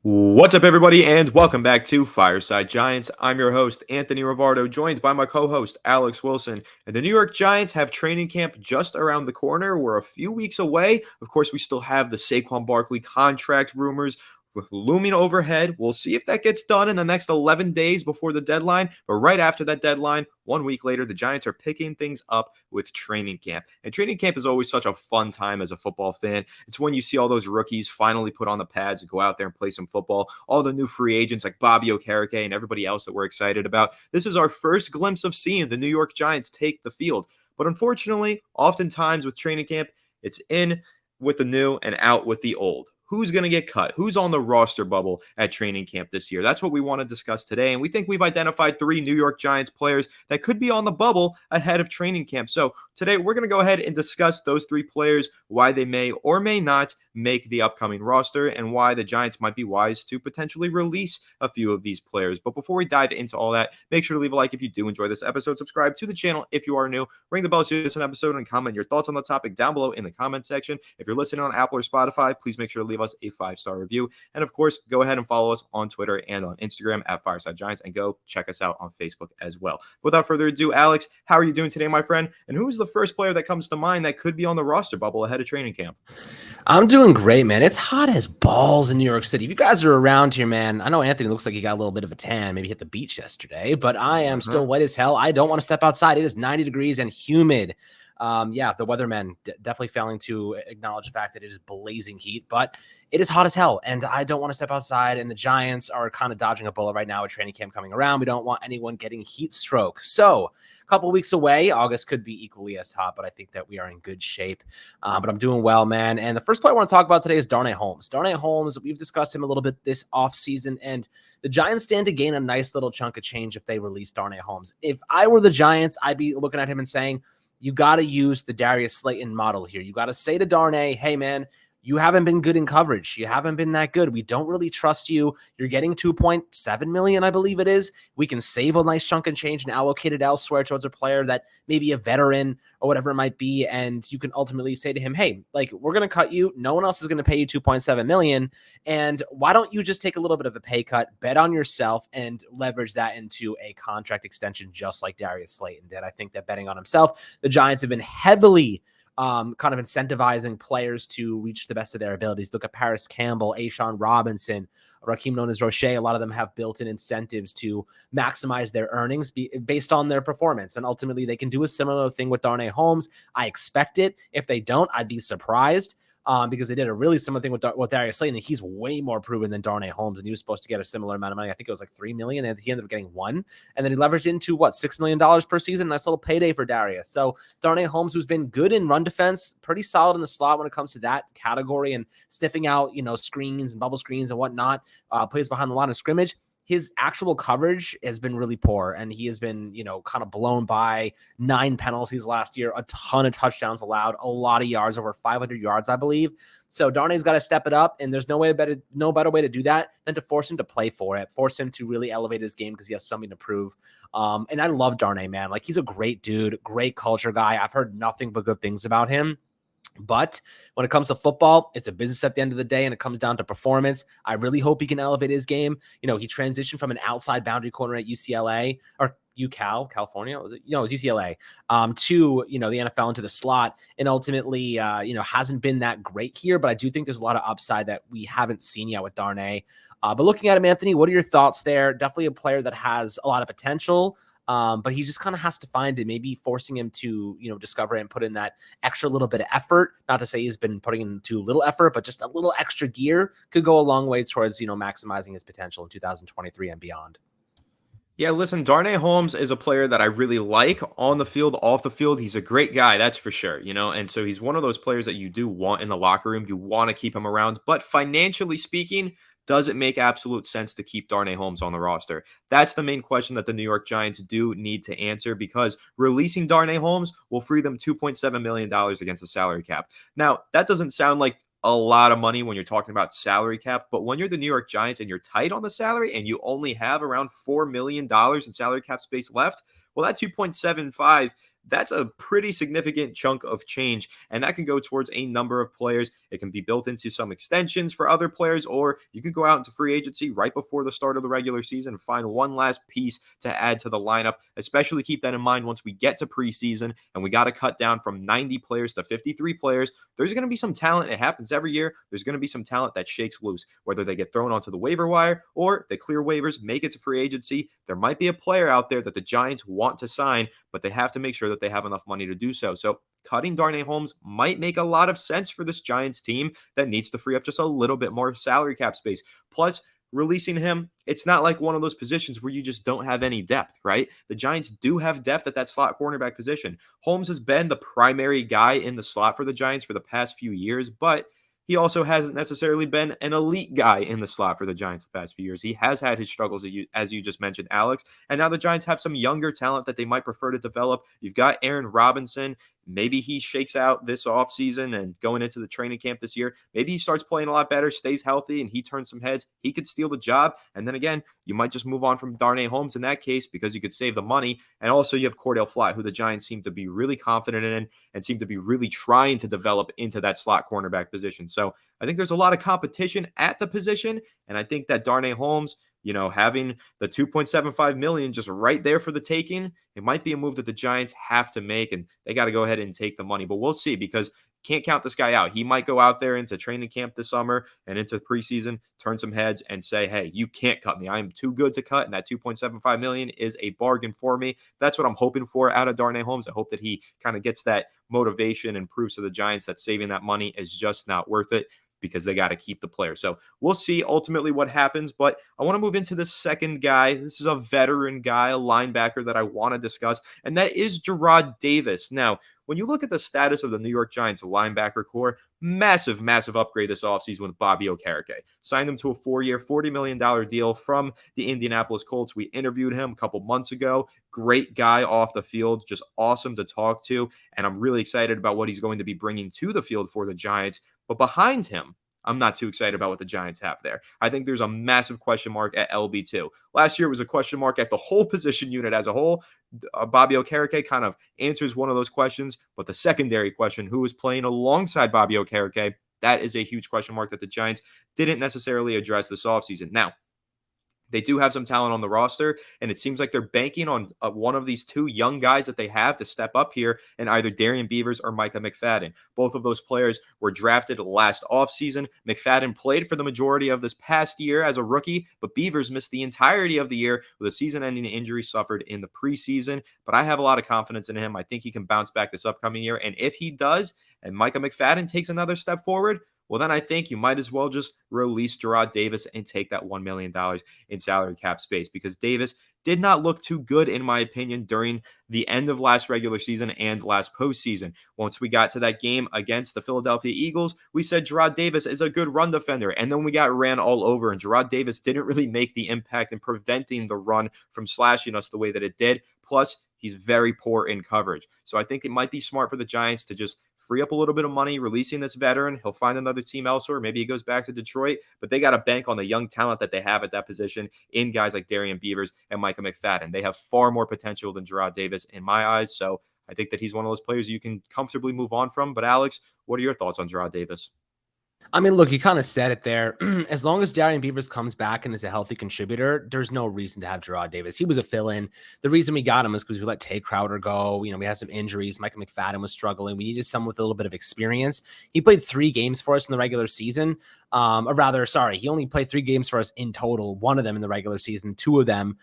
What's up, everybody, and welcome back to Fireside Giants. I'm your host, Anthony Rivardo, joined by my co-host, Alex Wilson. And the New York Giants have training camp just around the corner. We're a few weeks away. Of course, we still have the Saquon Barkley contract rumors looming overhead. We'll see if that gets done in the next 11 days before the deadline. But right after that deadline, 1 week later, the Giants are picking things up with training camp. And training camp is always such a fun time as a football fan. It's when you see all those rookies finally put on the pads and go out there and play some football. All the new free agents like Bobby Okereke and everybody else that we're excited about. This is our first glimpse of seeing the New York Giants take the field. But unfortunately, oftentimes with training camp, it's in with the new and out with the old. Who's going to get cut? Who's on the roster bubble at training camp this year? That's what we want to discuss today. And we think we've identified 3 New York Giants players that could be on the bubble ahead of training camp. So today we're going to go ahead and discuss those 3 players, why they may or may not make the upcoming roster, and why the Giants might be wise to potentially release a few of these players. But before we dive into all that, make sure to leave a like if you do enjoy this episode. Subscribe to the channel if you are new. Ring the bell so you miss an episode, and comment your thoughts on the topic down below in the comment section. If you're listening on Apple or Spotify, please make sure to leave us a 5-star review. And of course, go ahead and follow us on Twitter and on Instagram at Fireside Giants, and go check us out on Facebook as well. Without further ado, Alex, how are you doing today, my friend? And who is the first player that comes to mind that could be on the roster bubble ahead of training camp? I'm doing great, man. It's hot as balls in New York City. If you guys are around here, man, I know Anthony looks like he got a little bit of a tan, maybe hit the beach yesterday, but I am still wet as hell. I don't want to step outside. It is 90 degrees and humid. The weathermen definitely failing to acknowledge the fact that it is blazing heat, but it is hot as hell, and I don't want to step outside, and the Giants are kind of dodging a bullet right now with training camp coming around. We don't want anyone getting heat stroke. So a couple weeks away, August could be equally as hot, but I think that we are in good shape. But I'm doing well, man. And the first player I want to talk about today is Darnay Holmes. Darnay Holmes, we've discussed him a little bit this offseason, and the Giants stand to gain a nice little chunk of change if they release Darnay Holmes. If I were the Giants, I'd be looking at him and saying, you got to use the Darius Slayton model here. You got to say to Darnay, hey, man, you haven't been good in coverage. You haven't been that good. We don't really trust you. You're getting $2.7 million, I believe it is. We can save a nice chunk of change and allocate it elsewhere towards a player that maybe a veteran or whatever it might be. And you can ultimately say to him, hey, like, we're going to cut you. No one else is going to pay you $2.7 million. And why don't you just take a little bit of a pay cut, bet on yourself, and leverage that into a contract extension just like Darius Slayton did? I think that betting on himself, the Giants have been heavily kind of incentivizing players to reach the best of their abilities. Look at Paris Campbell, Ashawn Robinson, Raheem Nunez Roche. A lot of them have built-in incentives to maximize their earnings based on their performance. And ultimately, they can do a similar thing with Darnay Holmes. I expect it. If they don't, I'd be surprised. Because they did a really similar thing with Darius Slayton, and he's way more proven than Darnay Holmes, and he was supposed to get a similar amount of money. I think it was like $3 million, and he ended up getting $1 million, and then he leveraged into $6 million per season. Nice little payday for Darius. So Darnay Holmes, who's been good in run defense, pretty solid in the slot when it comes to that category and sniffing out, screens and bubble screens and whatnot, plays behind the line of scrimmage. His actual coverage has been really poor, and he has been, kind of blown by 9 penalties last year, a ton of touchdowns allowed, a lot of yards, over 500 yards, I believe. So Darnay's got to step it up, and there's no better way to do that than to force him to play for it, force him to really elevate his game because he has something to prove. And I love Darnay, man. Like, he's a great dude, great culture guy. I've heard nothing but good things about him. But when it comes to football, it's a business at the end of the day, and it comes down to performance. I really hope he can elevate his game. He transitioned from an outside boundary corner at UCLA or California. Was it? It was UCLA to, the NFL, into the slot, and ultimately, hasn't been that great here. But I do think there's a lot of upside that we haven't seen yet with Darnay. But looking at him, Anthony, what are your thoughts there? Definitely a player that has a lot of potential. But he just kind of has to find it, maybe forcing him to, discover it and put in that extra little bit of effort. Not to say he's been putting in too little effort, but just a little extra gear could go a long way towards, maximizing his potential in 2023 and beyond. Yeah, listen, Darnay Holmes is a player that I really like on the field, off the field. He's a great guy, that's for sure, and so he's one of those players that you do want in the locker room. You want to keep him around, but financially speaking, does it make absolute sense to keep Darnay Holmes on the roster? That's the main question that the New York Giants do need to answer, because releasing Darnay Holmes will free them $2.7 million against the salary cap. Now, that doesn't sound like a lot of money when you're talking about salary cap, but when you're the New York Giants and you're tight on the salary and you only have around $4 million in salary cap space left, well, that 2.75, that's a pretty significant chunk of change, and that can go towards a number of players. It can be built into some extensions for other players, or you can go out into free agency right before the start of the regular season and find one last piece to add to the lineup. Especially keep that in mind once we get to preseason and we got to cut down from 90 players to 53 players. There's going to be some talent. It happens every year. There's going to be some talent that shakes loose, whether they get thrown onto the waiver wire or they clear waivers, make it to free agency. There might be a player out there that the Giants want to sign, but they have to make sure that they have enough money to do so. So cutting Darnay Holmes might make a lot of sense for this Giants team that needs to free up just a little bit more salary cap space. Plus, releasing him, it's not like one of those positions where you just don't have any depth, right? The Giants do have depth at that slot cornerback position. Holmes has been the primary guy in the slot for the Giants for the past few years, but he also hasn't necessarily been an elite guy in the slot for the Giants the past few years. He has had his struggles, as you just mentioned, Alex. And now the Giants have some younger talent that they might prefer to develop. You've got Aaron Robinson. Maybe he shakes out this offseason and going into the training camp this year. Maybe he starts playing a lot better, stays healthy, and he turns some heads. He could steal the job. And then again, you might just move on from Darnay Holmes in that case because you could save the money. And also you have Cordell Fly, who the Giants seem to be really confident in and seem to be really trying to develop into that slot cornerback position. So I think there's a lot of competition at the position. And I think that Darnay Holmes, having the $2.75 million just right there for the taking, it might be a move that the Giants have to make, and they got to go ahead and take the money. But we'll see, because can't count this guy out. He might go out there into training camp this summer and into preseason, turn some heads and say, hey, you can't cut me. I'm too good to cut, and that $2.75 million is a bargain for me. That's what I'm hoping for out of Darnay Holmes. I hope that he kind of gets that motivation and proves to the Giants that saving that money is just not worth it, because they got to keep the player. So we'll see ultimately what happens, but I want to move into the second guy. This is a veteran guy, a linebacker that I want to discuss, and that is Gerard Davis. Now, when you look at the status of the New York Giants linebacker core, massive upgrade this offseason with Bobby Okereke. Signed him to a 4-year, $40 million deal from the Indianapolis Colts. We interviewed him a couple months ago. Great guy off the field, just awesome to talk to, and I'm really excited about what he's going to be bringing to the field for the Giants. But behind him, I'm not too excited about what the Giants have there. I think there's a massive question mark at LB2. Last year was a question mark at the whole position unit as a whole. Bobby Okereke kind of answers one of those questions, but the secondary question, who is playing alongside Bobby Okereke, that is a huge question mark that the Giants didn't necessarily address this offseason. Now, they do have some talent on the roster, and it seems like they're banking on one of these two young guys that they have to step up here, and either Darrian Beavers or Micah McFadden. Both of those players were drafted last offseason. McFadden played for the majority of this past year as a rookie, but Beavers missed the entirety of the year with a season-ending injury suffered in the preseason. But I have a lot of confidence in him. I think he can bounce back this upcoming year, and if he does, and Micah McFadden takes another step forward, well, then I think you might as well just release Gerard Davis and take that $1 million in salary cap space, because Davis did not look too good, in my opinion, during the end of last regular season and last postseason. Once we got to that game against the Philadelphia Eagles, we said Gerard Davis is a good run defender, and then we got ran all over, and Gerard Davis didn't really make the impact in preventing the run from slashing us the way that it did. Plus, he's very poor in coverage. So I think it might be smart for the Giants to just free up a little bit of money, releasing this veteran. He'll find another team elsewhere. Maybe he goes back to Detroit, but they got to bank on the young talent that they have at that position in guys like Darrian Beavers and Micah McFadden. They have far more potential than Gerard Davis in my eyes. So I think that he's one of those players you can comfortably move on from. But Alex, what are your thoughts on Gerard Davis? I mean, look, you kind of said it there. As long as Darrian Beavers comes back and is a healthy contributor, there's no reason to have Gerard Davis. He was a fill-in. The reason we got him is because we let Tay Crowder go. We had some injuries. Micah McFadden was struggling. We needed someone with a little bit of experience. He played 3 games for us in the regular season. He only played 3 games for us in total. 1 of them in the regular season, 2 of them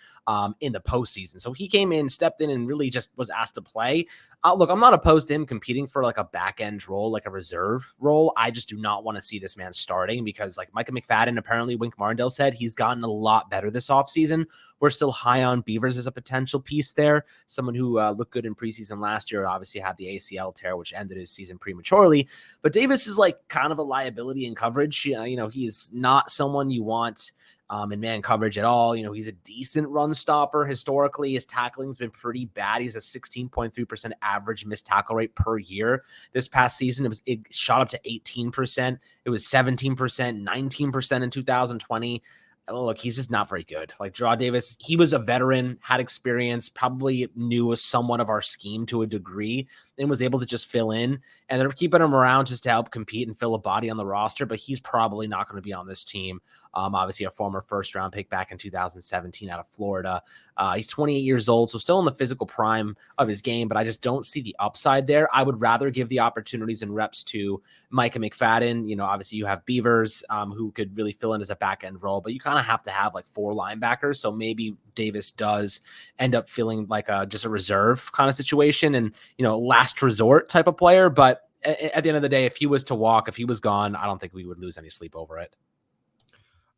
in the postseason. So he came in, stepped in, and really just was asked to play. Look, I'm not opposed to him competing for like a back end role, like a reserve role. I just do not want to see this man starting, because like Micah McFadden, apparently Wink Martindale said, he's gotten a lot better this offseason. We're still high on Beavers as a potential piece there. Someone who looked good in preseason last year, obviously had the ACL tear, which ended his season prematurely. But Davis is like kind of a liability in coverage. He's not someone you want in man coverage at all. He's a decent run stopper. Historically, his tackling's been pretty bad. He's a 16.3% average missed tackle rate per year. This past season, it shot up to 18%. It was 17%, 19% in 2020. look, he's just not very good. Like Gerard Davis, he was a veteran, had experience, probably knew somewhat of our scheme to a degree, and was able to just fill in. And they're keeping him around just to help compete and fill a body on the roster, but he's probably not going to be on this team. Obviously, a former first-round pick back in 2017 out of Florida. He's 28 years old, so still in the physical prime of his game, but I just don't see the upside there. I would rather give the opportunities and reps to Micah McFadden. Obviously, you have Beavers, who could really fill in as a back-end role, but you kind of have to have like 4 linebackers, so maybe Davis does end up feeling like just a reserve kind of situation and, last resort type of player. But at the end of the day, if he was to walk, if he was gone, I don't think we would lose any sleep over it.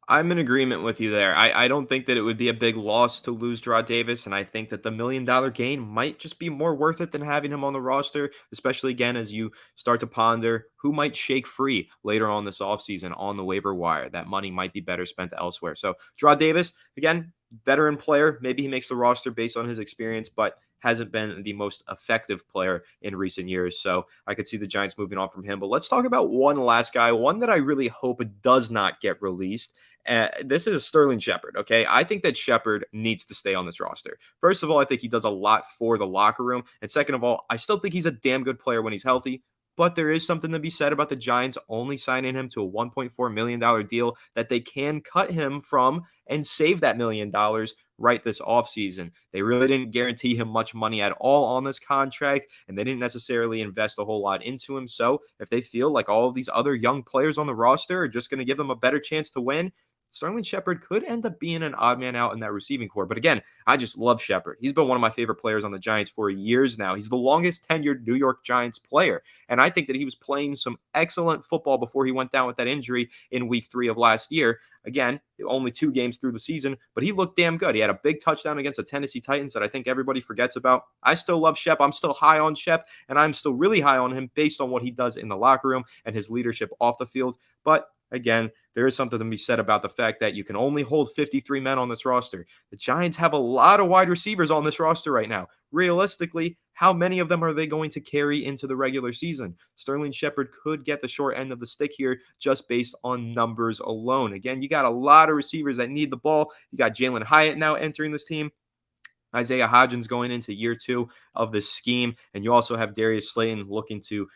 I'm in agreement with you there. I don't think that it would be a big loss to lose Gerard Davis, and I think that the $1 million gain might just be more worth it than having him on the roster, especially, again, as you start to ponder who might shake free later on this offseason on the waiver wire. That money might be better spent elsewhere. So Gerard Davis, again, veteran player. Maybe he makes the roster based on his experience, but hasn't been the most effective player in recent years. So I could see the Giants moving on from him. But let's talk about one last guy, one that I really hope does not get released. This is Sterling Shepard, okay? I think that Shepard needs to stay on this roster. First of all, I think he does a lot for the locker room. And second of all, I still think he's a damn good player when he's healthy. But there is something to be said about the Giants only signing him to a $1.4 million deal that they can cut him from and save that $1 million right this offseason. They really didn't guarantee him much money at all on this contract, and they didn't necessarily invest a whole lot into him. So if they feel like all of these other young players on the roster are just going to give them a better chance to win, Sterling Shepard could end up being an odd man out in that receiving core. But again, I just love Shepard. He's been one of my favorite players on the Giants for years now. He's the longest tenured New York Giants player. And I think that he was playing some excellent football before he went down with that injury in week 3 of last year. Again, only 2 games through the season, but he looked damn good. He had a big touchdown against the Tennessee Titans that I think everybody forgets about. I still love Shep. I'm still high on Shep, and I'm still really high on him based on what he does in the locker room and his leadership off the field. But again, there is something to be said about the fact that you can only hold 53 men on this roster. The Giants have a lot of wide receivers on this roster right now. Realistically, how many of them are they going to carry into the regular season? Sterling Shepard could get the short end of the stick here just based on numbers alone. Again, you got a lot of receivers that need the ball. You got Jalen Hyatt now entering this team. Isaiah Hodgins going into year 2 of this scheme. And you also have Darius Slayton looking to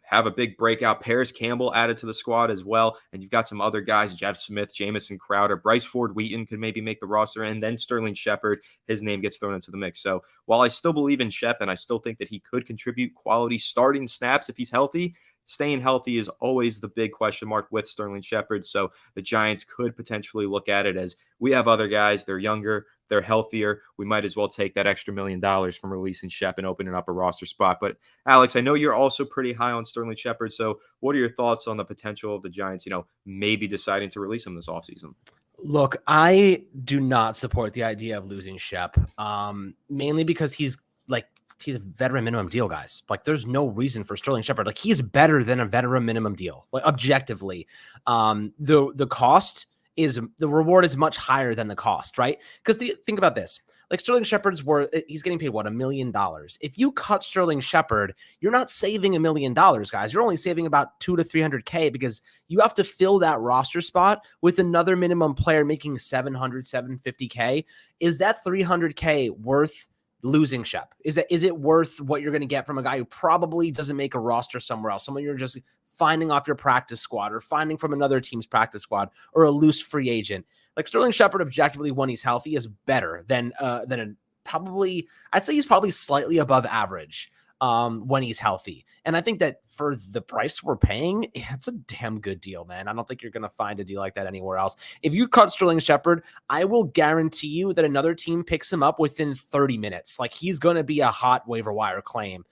have a big breakout. Paris Campbell added to the squad as well. And you've got some other guys, Jeff Smith, Jamison Crowder, Bryce Ford Wheaton could maybe make the roster. And then Sterling Shepard, his name gets thrown into the mix. So while I still believe in Shep and I still think that he could contribute quality starting snaps if he's healthy, staying healthy is always the big question mark with Sterling Shepard. So the Giants could potentially look at it as we have other guys. They're younger. They're healthier. We might as well take that extra $1 million from releasing Shep and opening up a roster spot. But Alex, I know you're also pretty high on Sterling Shepard. So what are your thoughts on the potential of the Giants, maybe deciding to release him this offseason? Look, I do not support the idea of losing Shep, mainly because he's a veteran minimum deal, guys. Like, there's no reason for Sterling Shepard. Like, he's better than a veteran minimum deal, like objectively. The cost is the reward is much higher than the cost, right? Because think about this. Like, Sterling Shepard's he's getting paid $1 million. If you cut Sterling Shepard, you're not saving $1 million, guys. You're only saving about $200 to $300K because you have to fill that roster spot with another minimum player making $700, $750K. Is that $300K worth losing Shep? Is it worth what you're going to get from a guy who probably doesn't make a roster somewhere else? Someone you're just finding off your practice squad or finding from another team's practice squad or a loose free agent. Like, Sterling Shepard, objectively, when he's healthy, is better than probably, I'd say he's probably slightly above average when he's healthy. And I think that for the price we're paying, it's a damn good deal, man. I don't think you're going to find a deal like that anywhere else. If you cut Sterling Shepard, I will guarantee you that another team picks him up within 30 minutes. Like, he's going to be a hot waiver wire claim.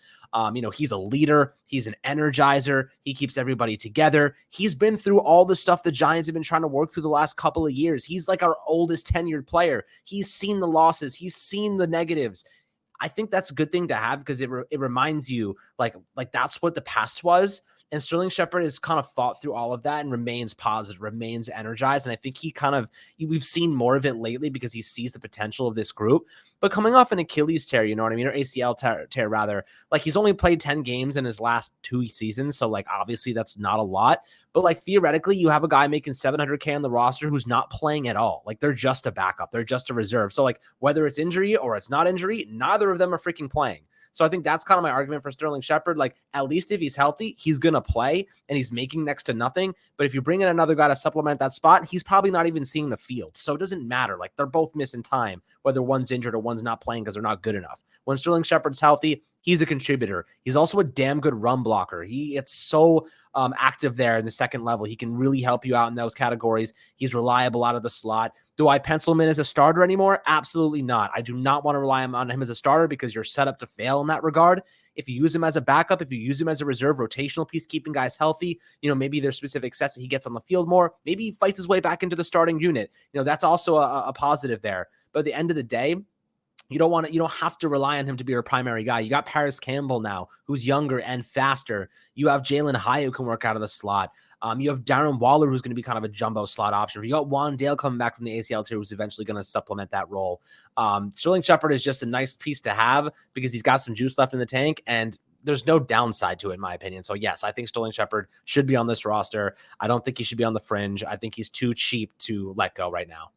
He's a leader. He's an energizer. He keeps everybody together. He's been through all the stuff the Giants have been trying to work through the last couple of years. He's like our oldest tenured player. He's seen the losses. He's seen the negatives. I think that's a good thing to have because it reminds you like that's what the past was. And Sterling Shepard has kind of fought through all of that and remains positive, remains energized. And I think we've seen more of it lately because he sees the potential of this group. But coming off an Achilles tear, you know what I mean? Or ACL tear rather, like he's only played 10 games in his last 2 seasons. So like, obviously that's not a lot, but like theoretically you have a guy making $700K on the roster who's not playing at all. Like they're just a backup. They're just a reserve. So like whether it's injury or it's not injury, neither of them are freaking playing. So I think that's kind of my argument for Sterling Shepard. Like, at least if he's healthy, he's going to play and he's making next to nothing. But if you bring in another guy to supplement that spot, he's probably not even seeing the field. So it doesn't matter. Like, they're both missing time, whether one's injured or one's not playing because they're not good enough. When Sterling Shepard's healthy, he's a contributor. He's also a damn good run blocker. It's so active there in the second level. He can really help you out in those categories. He's reliable out of the slot. Do I pencil him in as a starter anymore? Absolutely not. I do not want to rely on him as a starter because you're set up to fail in that regard. If you use him as a backup, if you use him as a reserve rotational piece, keeping guys healthy, maybe there's specific sets that he gets on the field more. Maybe he fights his way back into the starting unit. That's also a positive there. But at the end of the day, you don't have to rely on him to be your primary guy. You got Paris Campbell now, who's younger and faster. You have Jalen Hyatt, who can work out of the slot. You have Darren Waller, who's going to be kind of a jumbo slot option. You got Juan Dale coming back from the ACL tier, who's eventually going to supplement that role. Sterling Shepard is just a nice piece to have because he's got some juice left in the tank, and there's no downside to it, in my opinion. So yes, I think Sterling Shepard should be on this roster. I don't think he should be on the fringe. I think he's too cheap to let go right now.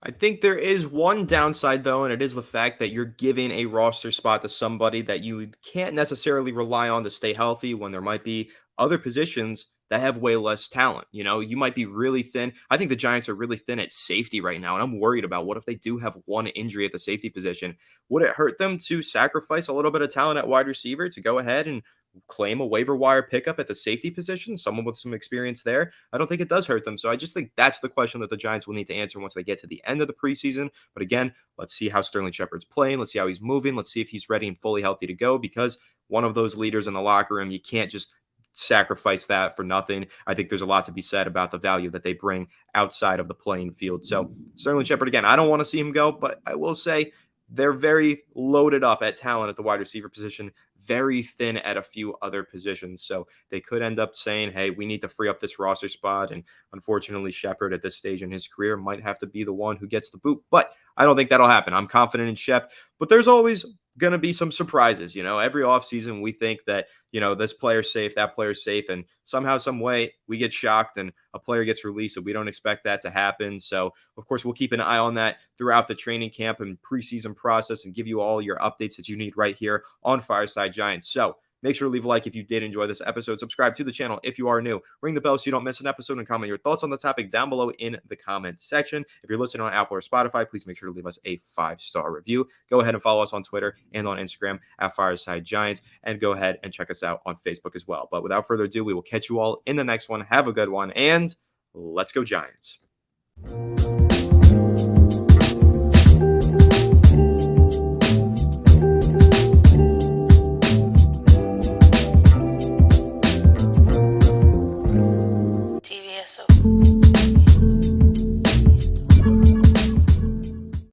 I think there is one downside, though, and it is the fact that you're giving a roster spot to somebody that you can't necessarily rely on to stay healthy when there might be other positions that have way less talent. You might be really thin. I think the Giants are really thin at safety right now, and I'm worried about what if they do have one injury at the safety position. Would it hurt them to sacrifice a little bit of talent at wide receiver to go ahead and claim a waiver wire pickup at the safety position, someone with some experience there? I don't think it does hurt them. So I just think that's the question that the Giants will need to answer once they get to the end of the preseason. But again, let's see how Sterling Shepard's playing. Let's see how he's moving. Let's see if he's ready and fully healthy to go, because one of those leaders in the locker room, you can't just sacrifice that for nothing. I think there's a lot to be said about the value that they bring outside of the playing field. So Sterling Shepard, again, I don't want to see him go, but I will say they're very loaded up at talent at the wide receiver position, very thin at a few other positions. So they could end up saying, hey, we need to free up this roster spot. And unfortunately, Shepard at this stage in his career might have to be the one who gets the boot. But I don't think that'll happen. I'm confident in Shep, but there's always going to be some surprises. Every offseason we think that, this player's safe, that player's safe, and somehow, some way we get shocked and a player gets released, and we don't expect that to happen. So, of course, we'll keep an eye on that throughout the training camp and preseason process and give you all your updates that you need right here on Fireside Giants. So make sure to leave a like if you did enjoy this episode. Subscribe to the channel if you are new. Ring the bell so you don't miss an episode, and comment your thoughts on the topic down below in the comment section. If you're listening on Apple or Spotify, please make sure to leave us a 5-star review. Go ahead and follow us on Twitter and on Instagram at Fireside Giants, and go ahead and check us out on Facebook as well. But without further ado, we will catch you all in the next one. Have a good one, and let's go Giants.